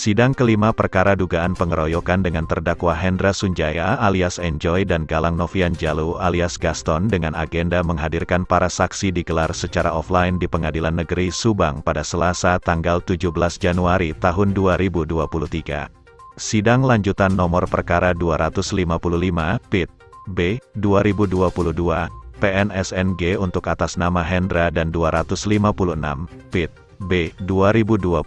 Sidang kelima perkara dugaan pengeroyokan dengan terdakwa Hendra Sunjaya alias Enjoy dan Galang Novian Jalu alias Gaston dengan agenda menghadirkan para saksi digelar secara offline di Pengadilan Negeri Subang pada Selasa tanggal 17 Januari tahun 2023. Sidang lanjutan nomor perkara 255, PIT, B, 2022, PNSNG untuk atas nama Hendra dan 256, PIT, B, 2022,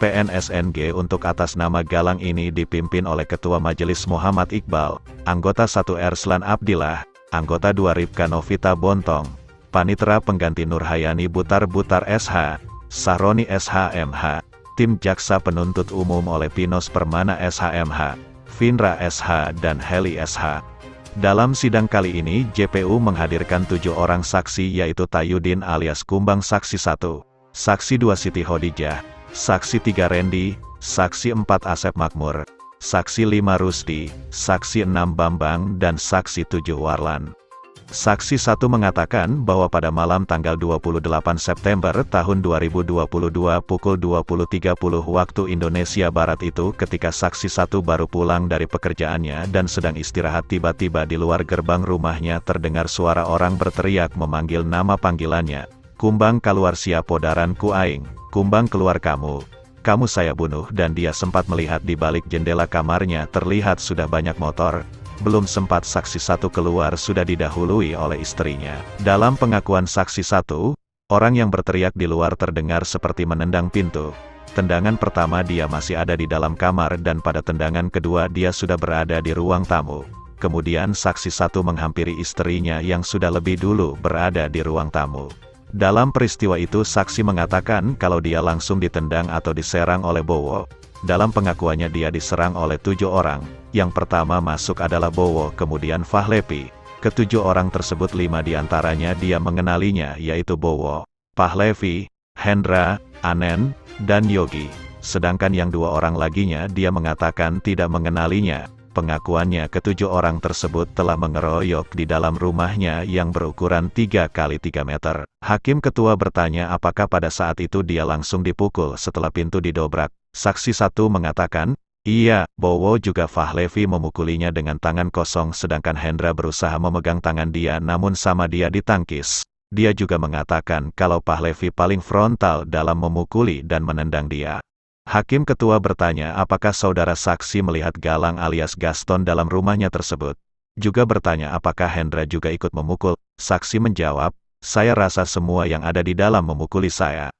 PNSNG untuk atas nama Galang ini dipimpin oleh Ketua Majelis Muhammad Iqbal, Anggota 1 Erslan Abdillah, Anggota 2 Ripka Novita Bontong, Panitera Pengganti Nurhayani Butar SH, Sahroni SHMH, Tim Jaksa Penuntut Umum oleh Pinos Permana SHMH, Finra SH dan Heli SH. Dalam sidang kali ini JPU menghadirkan 7 orang saksi yaitu Tayudin alias Kumbang Saksi 1. Saksi 2 Siti Hodijah, Saksi 3 Rendi, Saksi 4 Asep Makmur, Saksi 5 Rusdi, Saksi 6 Bambang dan Saksi 7 Warlan. Saksi 1 mengatakan bahwa pada malam tanggal 28 September tahun 2022 pukul 20.30 waktu Indonesia Barat itu ketika Saksi 1 baru pulang dari pekerjaannya dan sedang istirahat tiba-tiba di luar gerbang rumahnya terdengar suara orang berteriak memanggil nama panggilannya. Kumbang keluar siapo daranku aing, Kumbang keluar kamu saya bunuh dan dia sempat melihat di balik jendela kamarnya terlihat sudah banyak motor. Belum sempat Saksi 1 keluar sudah didahului oleh istrinya. Dalam pengakuan Saksi 1, orang yang berteriak di luar terdengar seperti menendang pintu. Tendangan pertama dia masih ada di dalam kamar dan pada tendangan kedua dia sudah berada di ruang tamu. Kemudian Saksi 1 menghampiri istrinya yang sudah lebih dulu berada di ruang tamu. Dalam peristiwa itu saksi mengatakan kalau dia langsung ditendang atau diserang oleh Bowo. Dalam pengakuannya dia diserang oleh 7 orang. Yang pertama masuk adalah Bowo, kemudian Fahlevi. Ketujuh orang tersebut 5 diantaranya dia mengenalinya yaitu Bowo, Fahlevi, Hendra, Anen, dan Yogi. Sedangkan yang 2 orang laginya dia mengatakan tidak mengenalinya. Pengakuannya ketujuh orang tersebut telah mengeroyok di dalam rumahnya yang berukuran 3 kali 3 meter. Hakim ketua bertanya apakah pada saat itu dia langsung dipukul setelah pintu didobrak. Saksi 1 mengatakan, iya, Bowo juga Fahlevi memukulinya dengan tangan kosong sedangkan Hendra berusaha memegang tangan dia namun sama dia ditangkis. Dia juga mengatakan kalau Fahlevi paling frontal dalam memukuli dan menendang dia. Hakim ketua bertanya apakah saudara saksi melihat Galang alias Gaston dalam rumahnya tersebut. Juga bertanya apakah Hendra juga ikut memukul. Saksi menjawab, saya rasa semua yang ada di dalam memukuli saya.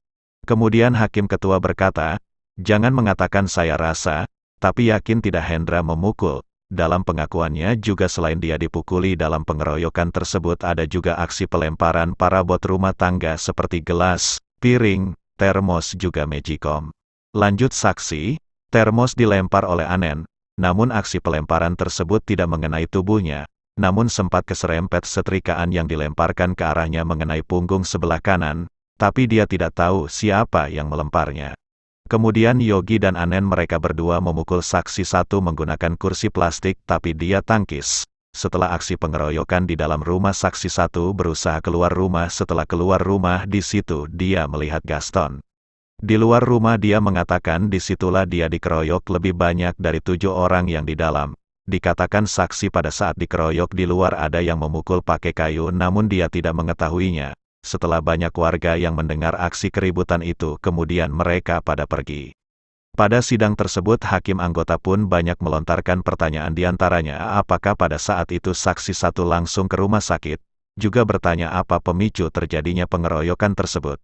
Kemudian hakim ketua berkata, jangan mengatakan saya rasa, tapi yakin tidak Hendra memukul. Dalam pengakuannya juga selain dia dipukuli dalam pengeroyokan tersebut ada juga aksi pelemparan parabot rumah tangga seperti gelas, piring, termos juga magicom. Lanjut saksi, termos dilempar oleh Anen, namun aksi pelemparan tersebut tidak mengenai tubuhnya, namun sempat keserempet setrikaan yang dilemparkan ke arahnya mengenai punggung sebelah kanan, tapi dia tidak tahu siapa yang melemparnya. Kemudian Yogi dan Anen mereka berdua memukul Saksi 1 menggunakan kursi plastik tapi dia tangkis. Setelah aksi pengeroyokan di dalam rumah Saksi 1 berusaha keluar rumah setelah keluar rumah di situ dia melihat Gaston. Di luar rumah dia mengatakan disitulah dia dikeroyok lebih banyak dari 7 orang yang di dalam. Dikatakan saksi pada saat dikeroyok di luar ada yang memukul pakai kayu namun dia tidak mengetahuinya. Setelah banyak warga yang mendengar aksi keributan itu kemudian mereka pada pergi. Pada sidang tersebut hakim anggota pun banyak melontarkan pertanyaan diantaranya apakah pada saat itu Saksi 1 langsung ke rumah sakit. Juga bertanya apa pemicu terjadinya pengeroyokan tersebut.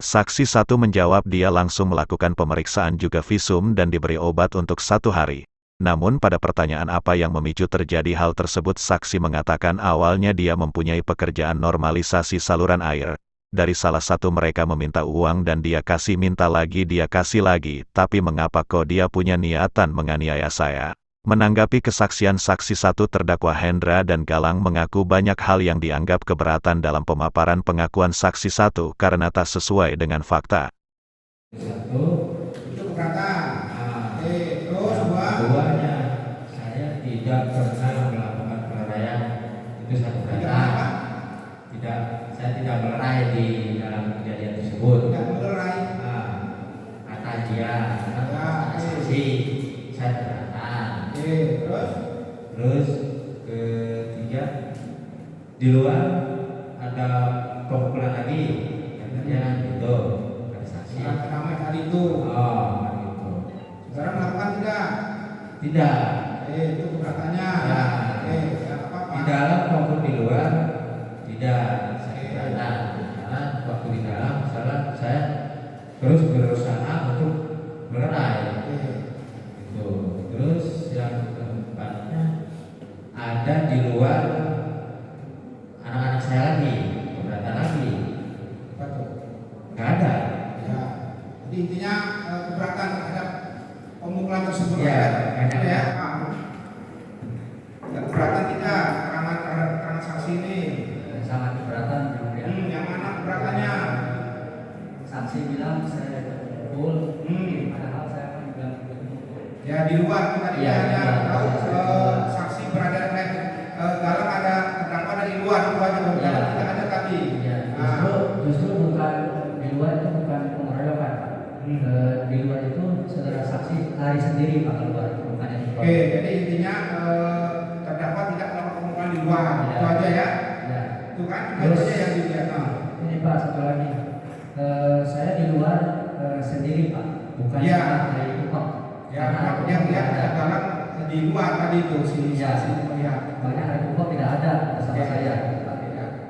Saksi 1 menjawab dia langsung melakukan pemeriksaan juga visum dan diberi obat untuk 1 hari. Namun pada pertanyaan apa yang memicu terjadi hal tersebut saksi mengatakan awalnya dia mempunyai pekerjaan normalisasi saluran air. Dari salah satu mereka meminta uang dan dia kasih minta lagi dia kasih lagi, tapi mengapa kok dia punya niatan menganiaya saya? Menanggapi kesaksian Saksi 1 terdakwa Hendra dan Galang mengaku banyak hal yang dianggap keberatan dalam pemaparan pengakuan Saksi 1 karena tak sesuai dengan fakta. Itu perkataan. Terus keduanya, saya tidak pernah melakukan penganiayaan. Itu satu kata. Tidak, saya tidak melerai di dalam kejadian tersebut. Tidak melerai. Kata dia, kata Di luar ada pemukulan lagi, katanya gitu. Ada saksi. Ramai tadi itu. Oh, gitu. Saudara melakukan tidak? Tidak. Itu keberatannya. Ya. Apa? Di dalam maupun di luar tidak saya keberatan. Karena waktu di dalam, misalnya saya terus berusaha untuk melerai. Gitu. Terus yang keempatnya ada di luar anak-anak saya lagi, keberatan lagi. Apa tuh? Nggak ada. Ya. Jadi intinya keberatan terhadap pemukulan tersebut. Ya, Itu ya. Keberatan tidak keterangan terhadap keterangan saksi ini. Sangat keberatan ya. Yang mana keberatannya? Saksi bilang saya betul, padahal saya kan bilang betul. Ya di luar kita Ya, hanya ya, tahu ya. saksi berada dalam ada terdakwa dari luar itu aja Ya. dalam tidak ada tadi. Ya, justru bukan di luar itu bukan pengeroyokan. Di luar itu saudara saksi lari sendiri Pak keluar, bukan yang Oke, jadi intinya terdakwa tidak melakukan pemukulan di luar, Ya. itu aja ya. Ya. Itu kan Terus, itu aja yang dilihat. Ini Pak satu lagi, saya di luar sendiri Pak, bukan Ya. dari Kupang. Ya, yang lihat dalam di luar tadi itu si Ya. saksi melihat. Banyak dari Kupang tidak ada bersama Ya. saya.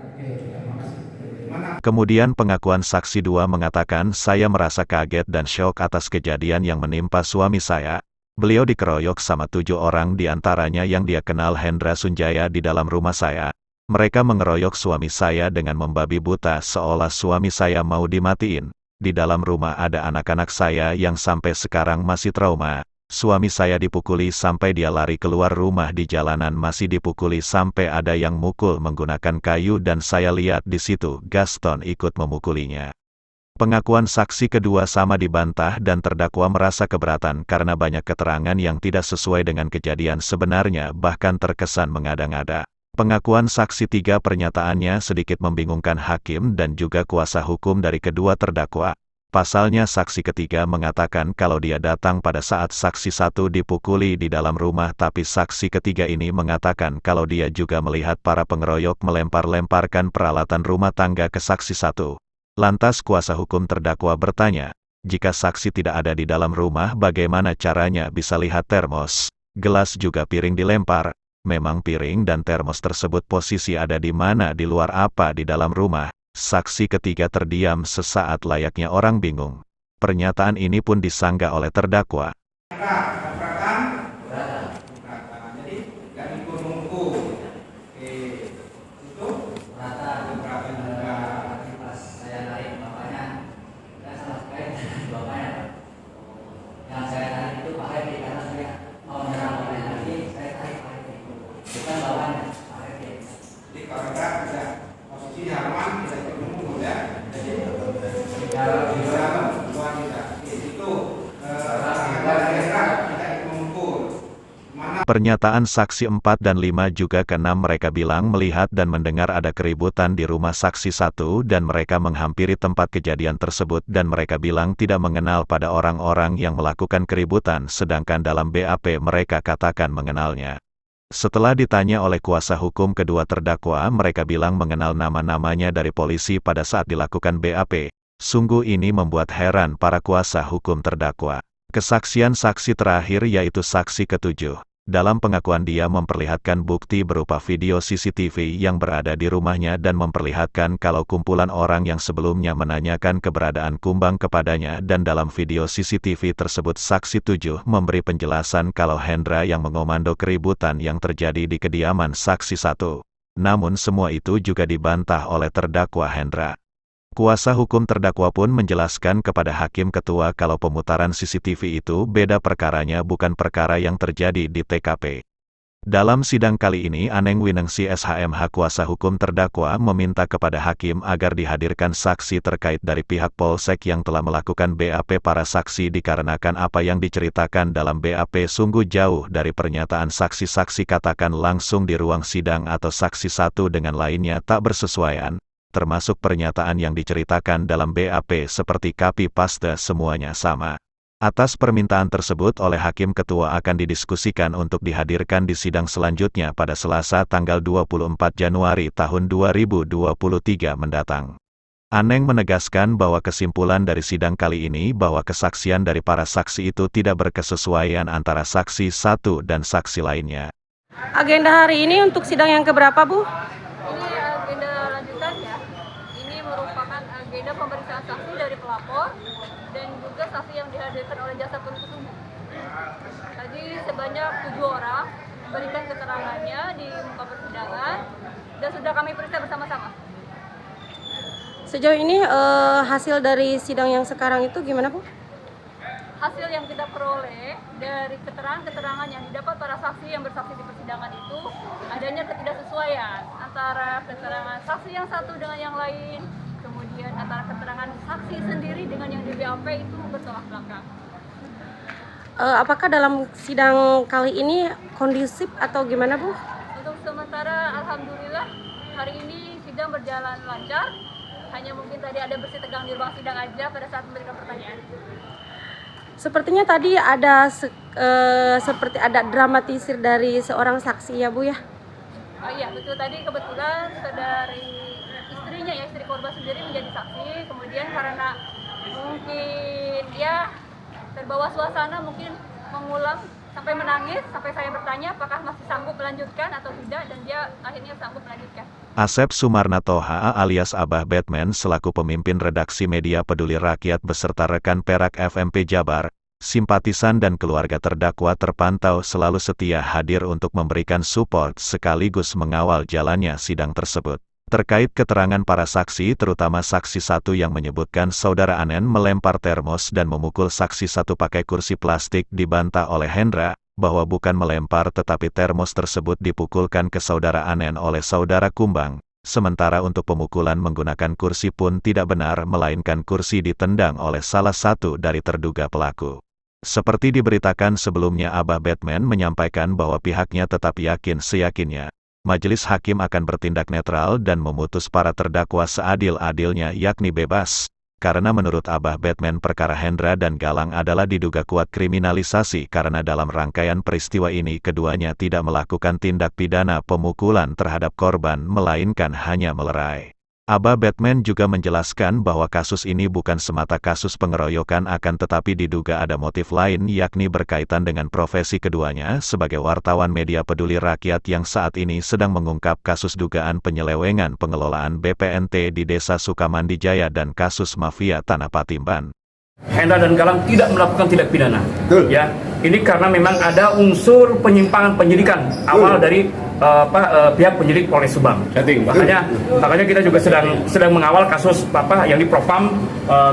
Oke, terima kasih. Mana? Kemudian pengakuan saksi 2 mengatakan, saya merasa kaget dan syok atas kejadian yang menimpa suami saya. Beliau dikeroyok sama 7 orang diantaranya yang dia kenal Hendra Sunjaya di dalam rumah saya. Mereka mengeroyok suami saya dengan membabi buta seolah suami saya mau dimatiin. Di dalam rumah ada anak-anak saya yang sampai sekarang masih trauma. Suami saya dipukuli sampai dia lari keluar rumah, di jalanan masih dipukuli sampai ada yang mukul menggunakan kayu dan saya lihat di situ Gaston ikut memukulinya. Pengakuan saksi kedua sama dibantah dan terdakwa merasa keberatan karena banyak keterangan yang tidak sesuai dengan kejadian sebenarnya, bahkan terkesan mengada-ngada. Pengakuan saksi 3 pernyataannya sedikit membingungkan hakim dan juga kuasa hukum dari kedua terdakwa. Pasalnya saksi ketiga mengatakan kalau dia datang pada saat saksi 1 dipukuli di dalam rumah, tapi saksi ketiga ini mengatakan kalau dia juga melihat para pengeroyok melempar-lemparkan peralatan rumah tangga ke saksi 1. Lantas kuasa hukum terdakwa bertanya, jika saksi tidak ada di dalam rumah bagaimana caranya bisa lihat termos, gelas juga piring dilempar? Memang piring dan termos tersebut posisi ada di mana, di luar apa di dalam rumah? Saksi ketiga terdiam sesaat layaknya orang bingung. Pernyataan ini pun disanggah oleh terdakwa. Keberatan? Keberatan. Jadi nggak dipukul. Itu Rata keberatan juga. pas saya narik bapaknya, saya salah sekali bapaknya. Yang saya tarik itu Pak Hedi karena saya mau menyerang bapaknya lagi, saya tarik Pak Hedi, bukan bapaknya Pak Hedi. Jadi kalau enggak tidak posisi halaman tidak ikut memukul ya. Jadi Di dalam di dalam luar tidak. Itu tidak ikut memukul. Mana? Pernyataan saksi 4 dan 5 juga ke-6 mereka bilang melihat dan mendengar ada keributan di rumah saksi 1 dan mereka menghampiri tempat kejadian tersebut dan mereka bilang tidak mengenal pada orang-orang yang melakukan keributan, sedangkan dalam BAP mereka katakan mengenalnya. Setelah ditanya oleh kuasa hukum kedua terdakwa, mereka bilang mengenal nama-namanya dari polisi pada saat dilakukan BAP. Sungguh ini membuat heran para kuasa hukum terdakwa. Kesaksian saksi terakhir yaitu saksi ke-7. Dalam pengakuan dia memperlihatkan bukti berupa video CCTV yang berada di rumahnya dan memperlihatkan kalau kumpulan orang yang sebelumnya menanyakan keberadaan Kumbang kepadanya, dan dalam video CCTV tersebut saksi 7 memberi penjelasan kalau Hendra yang mengomando keributan yang terjadi di kediaman saksi 1. Namun semua itu juga dibantah oleh terdakwa Hendra. Kuasa hukum terdakwa pun menjelaskan kepada hakim ketua kalau pemutaran CCTV itu beda perkaranya, bukan perkara yang terjadi di TKP. Dalam sidang kali ini Aneng Winengsi SHMH kuasa hukum terdakwa meminta kepada hakim agar dihadirkan saksi terkait dari pihak Polsek yang telah melakukan BAP para saksi dikarenakan apa yang diceritakan dalam BAP sungguh jauh dari pernyataan saksi-saksi katakan langsung di ruang sidang atau saksi satu dengan lainnya tak bersesuaian. Termasuk pernyataan yang diceritakan dalam BAP seperti copy paste semuanya sama. Atas permintaan tersebut oleh Hakim Ketua akan didiskusikan untuk dihadirkan di sidang selanjutnya pada Selasa tanggal 24 Januari tahun 2023 mendatang. Aneng menegaskan bahwa kesimpulan dari sidang kali ini bahwa kesaksian dari para saksi itu tidak berkesesuaian antara saksi satu dan saksi lainnya. Agenda hari ini untuk sidang yang keberapa, Bu? Ini agenda lanjutan ya. Ini merupakan agenda pemeriksaan saksi dari pelapor dan juga saksi yang dihadirkan oleh jasa penuntut umum. Tadi sebanyak 7 orang memberikan keterangannya di muka persidangan dan sudah kami periksa bersama-sama. Sejauh ini hasil dari sidang yang sekarang itu gimana, Bu? Hasil yang kita peroleh dari keterangan-keterangan yang didapat para saksi yang bersaksi di persidangan itu adanya ketidaksesuaian antara keterangan saksi yang satu dengan yang lain, kemudian antara keterangan saksi sendiri dengan yang di BAP itu bertolak belakang. Apakah dalam sidang kali ini kondusif atau gimana, Bu? Untuk sementara alhamdulillah hari ini sidang berjalan lancar. Hanya mungkin tadi ada bersih tegang di ruang sidang aja pada saat memberikan pertanyaan. Sepertinya tadi ada seperti ada dramatisir dari seorang saksi ya, Bu ya? Oh iya betul, tadi kebetulan saudari istrinya ya, istri korban sendiri menjadi saksi. Kemudian karena mungkin ya terbawa suasana mungkin mengulang sampai menangis, sampai saya bertanya apakah masih sanggup melanjutkan atau tidak, dan dia akhirnya sanggup melanjutkan. Asep Sumarna Toha alias Abah Batman selaku pemimpin redaksi media Peduli Rakyat beserta rekan Perak FMP Jabar, simpatisan dan keluarga terdakwa terpantau selalu setia hadir untuk memberikan support sekaligus mengawal jalannya sidang tersebut. Terkait keterangan para saksi, terutama saksi satu yang menyebutkan saudara Anen melempar termos dan memukul saksi satu pakai kursi plastik, dibantah oleh Hendra, bahwa bukan melempar tetapi termos tersebut dipukulkan ke saudara Anen oleh saudara Kumbang. Sementara untuk pemukulan menggunakan kursi pun tidak benar, melainkan kursi ditendang oleh salah satu dari terduga pelaku. Seperti diberitakan sebelumnya, Abah Batman menyampaikan bahwa pihaknya tetap yakin seyakinnya majelis hakim akan bertindak netral dan memutus para terdakwa seadil-adilnya, yakni bebas. Karena menurut Abah Batman perkara Hendra dan Galang adalah diduga kuat kriminalisasi karena dalam rangkaian peristiwa ini keduanya tidak melakukan tindak pidana pemukulan terhadap korban melainkan hanya melerai. Abah Batman juga menjelaskan bahwa kasus ini bukan semata kasus pengeroyokan, akan tetapi diduga ada motif lain, yakni berkaitan dengan profesi keduanya sebagai wartawan media Peduli Rakyat yang saat ini sedang mengungkap kasus dugaan penyelewengan pengelolaan BPNT di Desa Sukamandi Jaya dan kasus mafia Tanah Patimban. Hendra dan Galang tidak melakukan tindak pidana. Ya, ini karena memang ada unsur penyimpangan penyidikan awal dari pihak penyidik Polres Subang. Makanya kita juga sedang mengawal kasus yang di Propam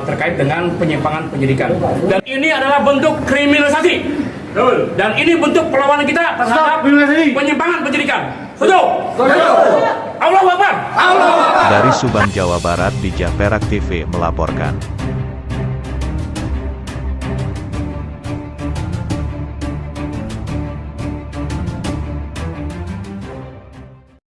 terkait dengan penyimpangan penyidikan. Dan ini adalah bentuk kriminalisasi. Dan ini bentuk perlawanan kita terhadap penyimpangan penyidikan. Setuju? Allahu Akbar. Dari Subang, Jawa Barat, Dijah Perak TV melaporkan.